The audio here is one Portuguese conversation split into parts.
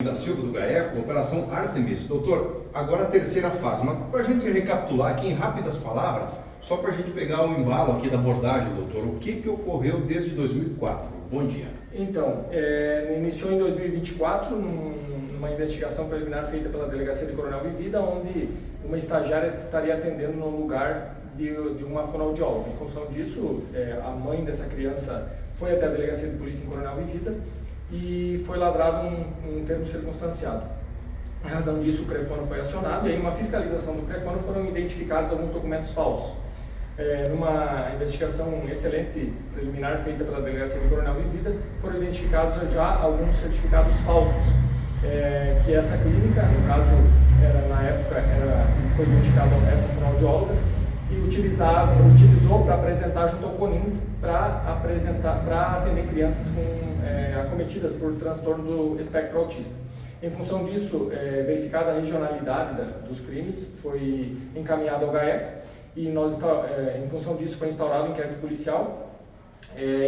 Da Silva, do GAECO, Operação Artemis. Doutor, agora a terceira fase, mas para a gente recapitular aqui em rápidas palavras, só para a gente pegar o embalo aqui da abordagem, doutor, o que ocorreu desde 2004? Bom dia. Então, iniciou em 2024, numa investigação preliminar feita pela Delegacia de Coronel Vivida, onde uma estagiária estaria atendendo no lugar de uma fonoaudióloga. Em função disso, a mãe dessa criança foi até a Delegacia de Polícia em Coronel Vivida e foi lavrado um termo circunstanciado. Em razão disso, o CREFONO foi acionado e em uma fiscalização do CREFONO foram identificados alguns documentos falsos. Numa investigação excelente preliminar feita pela Delegacia de Coronel Vivida, foram identificados já alguns certificados falsos, que essa clínica, no caso, foi identificada essa fonoaudióloga, e utilizou para apresentar junto ao CONINS para atender crianças acometidas por transtorno do espectro autista. Em função disso, verificada a regionalidade dos crimes, foi encaminhado ao GAECO e em função disso foi instaurado um inquérito policial.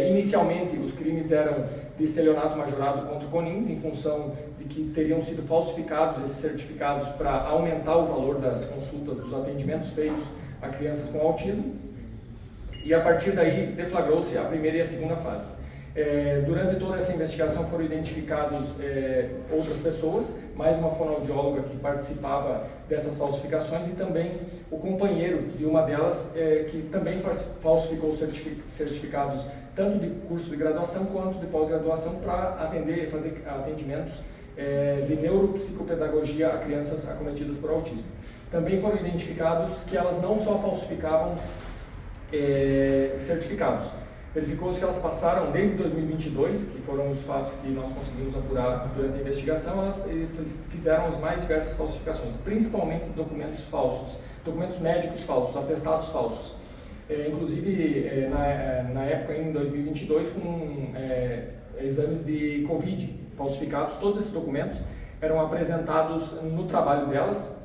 Inicialmente, os crimes eram de estelionato majorado contra o CONINS, em função de que teriam sido falsificados esses certificados para aumentar o valor das consultas, dos atendimentos feitos a crianças com autismo, e a partir daí deflagrou-se a primeira e a segunda fase. Durante toda essa investigação foram identificados outras pessoas, mais uma fonoaudióloga que participava dessas falsificações e também o companheiro de uma delas que também falsificou certificados tanto de curso de graduação quanto de pós-graduação para fazer atendimentos de neuropsicopedagogia a crianças acometidas por autismo. Também foram identificados que elas não só falsificavam certificados. Verificou-se que elas passaram, desde 2022, que foram os fatos que nós conseguimos apurar durante a investigação, elas fizeram as mais diversas falsificações, principalmente documentos falsos, documentos médicos falsos, atestados falsos. Inclusive, na época, em 2022, com exames de Covid falsificados, todos esses documentos eram apresentados no trabalho delas,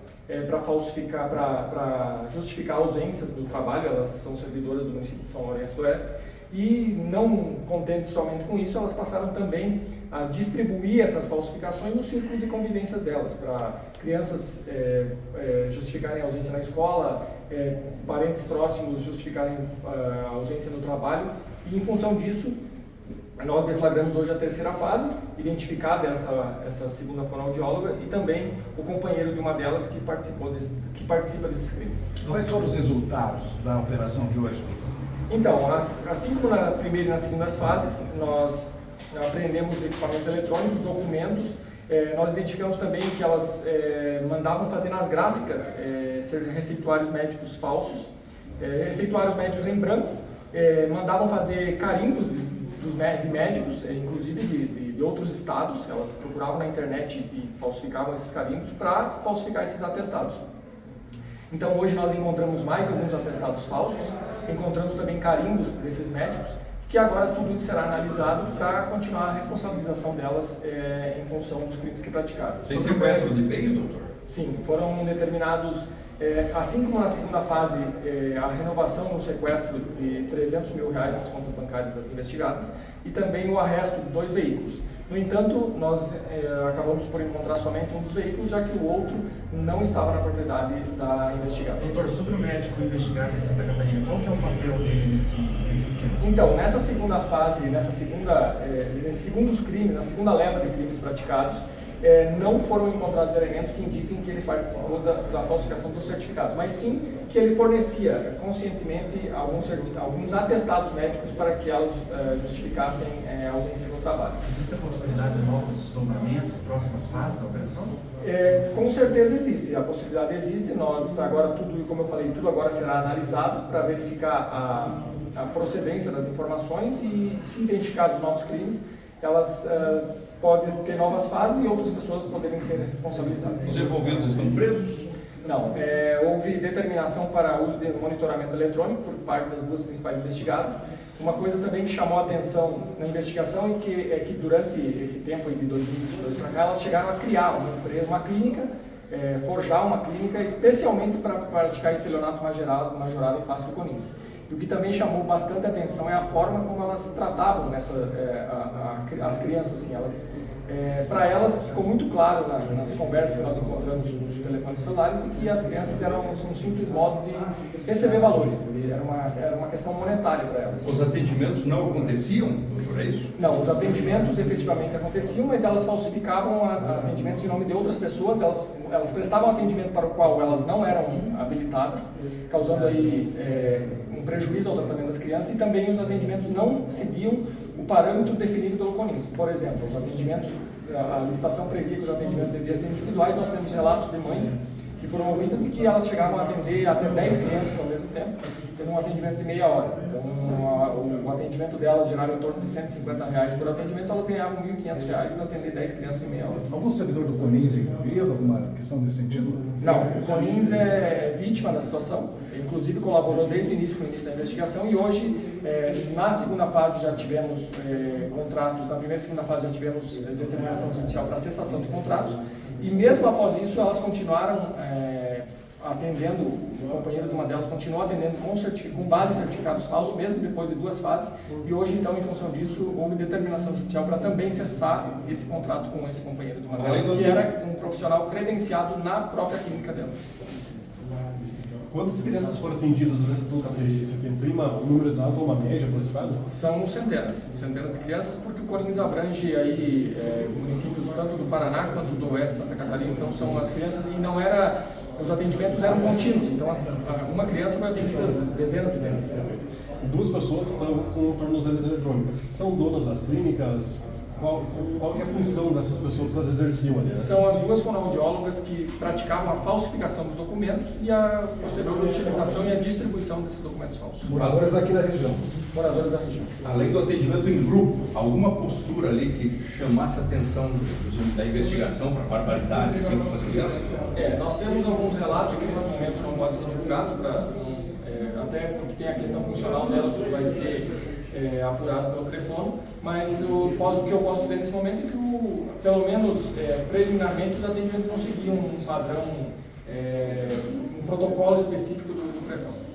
para justificar ausências do trabalho. Elas são servidoras do município de São Lourenço do Oeste e, não contentes somente com isso, elas passaram também a distribuir essas falsificações no círculo de convivências delas, para crianças justificarem a ausência na escola, parentes próximos justificarem a ausência no trabalho, e em função disso nós deflagramos hoje a terceira fase, identificada essa segunda fonoaudióloga e também o companheiro de uma delas que participa desses crimes. Quais foram os resultados da operação de hoje? Então, assim como na primeira e na segunda fases, nós apreendemos equipamentos eletrônicos, documentos, nós identificamos também que elas mandavam fazer nas gráficas receituários médicos falsos, receituários médicos em branco, mandavam fazer carimbos de médicos, inclusive de outros estados. Elas procuravam na internet e falsificavam esses carimbos para falsificar esses atestados. Então hoje nós encontramos mais alguns atestados falsos, encontramos também carimbos desses médicos, que agora tudo isso será analisado para continuar a responsabilização delas em função dos crimes que praticaram. Tem sequestro de bens, doutor? Sim, foram determinados, assim como na segunda fase, a renovação no sequestro de R$300 mil nas contas bancárias das investigadas e também o arresto de 2 veículos. No entanto, nós acabamos por encontrar somente um dos veículos, já que o outro não estava na propriedade da investigada. Doutor, sobre o médico investigado em Santa Catarina, qual que é o papel dele nesse esquema? Então, nessa segunda fase, nesses segundos crimes, na segunda leva de crimes praticados, não foram encontrados elementos que indiquem que ele participou da falsificação dos certificados, mas sim que ele fornecia conscientemente alguns atestados médicos para que elas justificassem a ausência no trabalho. Existe a possibilidade de novos desdobramentos, próximas fases da operação? Com certeza existe, a possibilidade existe. Nós agora, como eu falei, tudo agora será analisado para verificar a procedência das informações e, se identificados novos crimes, elas podem ter novas fases e outras pessoas poderem ser responsabilizadas. Os envolvidos estão presos? Não, houve determinação para uso de monitoramento eletrônico por parte das 2 principais investigadas. Uma coisa também que chamou a atenção na investigação é que durante esse tempo de 2022 para cá, elas chegaram a criar uma clínica, forjar uma clínica especialmente para praticar estelionato majorado em face do CONINS. E o que também chamou bastante atenção é a forma como elas tratavam as crianças. Assim, para elas ficou muito claro nas conversas que nós encontramos nos telefones celulares que as crianças eram um simples modo de receber valores, era uma questão monetária para elas. Os atendimentos não aconteciam, doutor, é isso? Não, os atendimentos efetivamente aconteciam, mas elas falsificavam atendimentos em nome de outras pessoas, elas prestavam atendimento para o qual elas não eram habilitadas, causando aí um prejuízo ao tratamento das crianças, e também os atendimentos não seguiam o parâmetro definido pelo CONINS. Por exemplo, os atendimentos, a licitação previa que os atendimentos deviam ser individuais. Nós temos relatos de mães que foram ouvidas de que elas chegavam a atender até 10 crianças ao mesmo tempo, tendo um atendimento de meia hora. Então, o atendimento delas girava em torno de R$150 por atendimento, elas ganhavam R$1.500 para atender 10 crianças em meia hora. Algum servidor do CONINS envolvido, alguma questão nesse sentido? Não, o CONINS é vítima da situação, inclusive colaborou desde o início com o início da investigação, e hoje, na segunda fase, já tivemos contratos, na primeira e segunda fase já tivemos determinação judicial para cessação de contratos, e mesmo após isso elas continuaram atendendo, o companheiro de uma delas continuou atendendo com base em certificados falsos, mesmo depois de 2 fases, e hoje então, em função disso, houve determinação judicial para também cessar esse contrato com esse companheiro de uma delas, que era um profissional credenciado na própria clínica dela. Quantas crianças foram atendidas durante todo esse tempo? Tem um número exato ou uma média aproximada? São centenas de crianças, porque o CONINS abrange aí municípios tanto do Paraná quanto do Oeste de Santa Catarina, então são as crianças, e os atendimentos eram contínuos, então uma criança foi atendida dezenas de vezes. 2 pessoas estão com tornozeleiras eletrônicas. São donas das clínicas? Qual é a função dessas pessoas que elas exerciam ali? São as 2 fonoaudiólogas que praticavam a falsificação dos documentos e a posterior utilização e a distribuição desses documentos falsos. Moradores aqui da região. Moradores da região. Além do atendimento em grupo, alguma postura ali que chamasse a atenção da investigação para barbaridades assim, dessas crianças? Nós temos alguns relatos que nesse momento não podem ser divulgados, até porque tem a questão funcional delas que vai ser apurado pelo telefone, mas o que eu posso dizer nesse momento é que, pelo menos preliminarmente, os atendimentos não seguiam um padrão, um protocolo específico do telefone.